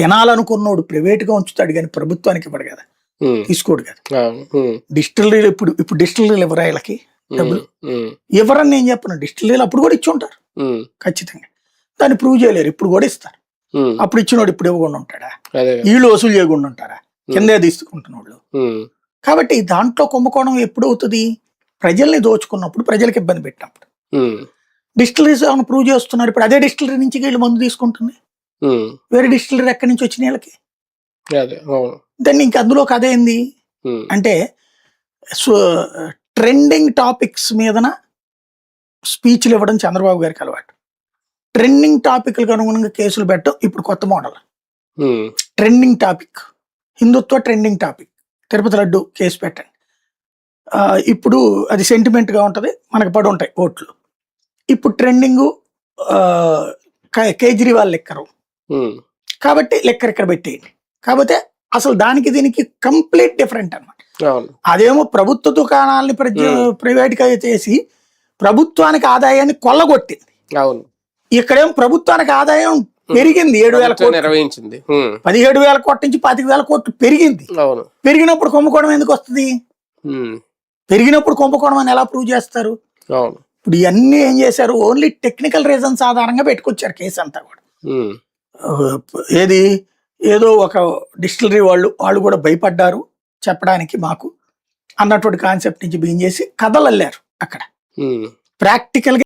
తినాలనుకున్నోడు ప్రైవేట్గా ఉంచుతాడు కానీ ప్రభుత్వానికి ఇవ్వడు కదా, తీసుకోడు కదా. డిస్టిలరీలు ఇప్పుడు డిస్టిలరీలు ఇవ్వరా వీళ్ళకి డబ్బులు ఇవ్వరని నేను చెప్పను. డిస్టిలరీలు అప్పుడు కూడా ఇచ్చి ఉంటారు ఖచ్చితంగా, దాన్ని ప్రూవ్ చేయలేరు. ఇప్పుడు కూడా ఇస్తారు. అప్పుడు ఇచ్చినోడు ఇప్పుడు ఇవ్వకుండా ఉంటాడా? వీళ్ళు వసూలు చేయకుండా ఉంటారా? కిందే తీసుకుంటున్న వాళ్ళు. కాబట్టి దాంట్లో కుంభకోణం ఎప్పుడు అవుతుంది? ప్రజల్ని దోచుకున్నప్పుడు, ప్రజలకు ఇబ్బంది పెట్టినప్పుడు. డిస్టిలరీస్ ఏమైనా ప్రూవ్ చేస్తున్నారు. ఇప్పుడు అదే డిస్టిలరీ నుంచి వీళ్ళు మందు తీసుకుంటుంది, వేరే డిస్టిలరీ ఎక్కడి నుంచి వచ్చిన వీళ్ళకి. దాన్ని ఇంక అందులోకి అదేంది అంటే ట్రెండింగ్ టాపిక్స్ మీదన స్పీచ్లు ఇవ్వడం చంద్రబాబు గారికి అలవాటు. ట్రెండింగ్ టాపిక్లకు అనుగుణంగా కేసులు పెట్టడం ఇప్పుడు కొత్త model. Trending topic Hindutva trending topic, Tirupati లడ్డు కేసు పెట్టండి. ఇప్పుడు అది సెంటిమెంట్గా ఉంటుంది, మనకు పడి ఉంటాయి ఓట్లు. ఇప్పుడు ట్రెండింగు కేజ్రీవాల్ లెక్కరు కాబట్టి లెక్కర్ ఇక్కడ పెట్టేయండి. కాకపోతే అసలు దానికి దీనికి కంప్లీట్ డిఫరెంట్ అన్నమాట. అదేమో ప్రభుత్వ దుకాణాలని ప్రైవేట్గా చేసి ప్రభుత్వానికి ఆదాయాన్ని కొల్లగొట్టింది. ఇక్కడేమో ప్రభుత్వానికి ఆదాయం పెరిగింది, 7,000 కోట్లు నిర్వహించింది. 17,000 కోట్ల నుంచి 25,000 కోట్లు పెరిగింది. పెరిగినప్పుడు కుంభకోణం ఎందుకు వస్తుంది? పెరిగినప్పుడు కుంభకోణం అని ఎలా ప్రూవ్ చేస్తారు? ఇప్పుడు ఇవన్నీ ఏం చేశారు? ఓన్లీ టెక్నికల్ రీజన్స్ ఆధారంగా పెట్టుకొచ్చారు కేసు అంతా కూడా. ఏదో ఒక డిస్టిలరీ వాళ్ళు కూడా భయపడ్డారు చెప్పడానికి మాకు అన్నటువంటి కాన్సెప్ట్ నుంచి బిగిన్ చేసి కథలు అల్లారు. అక్కడ ప్రాక్టికల్ గా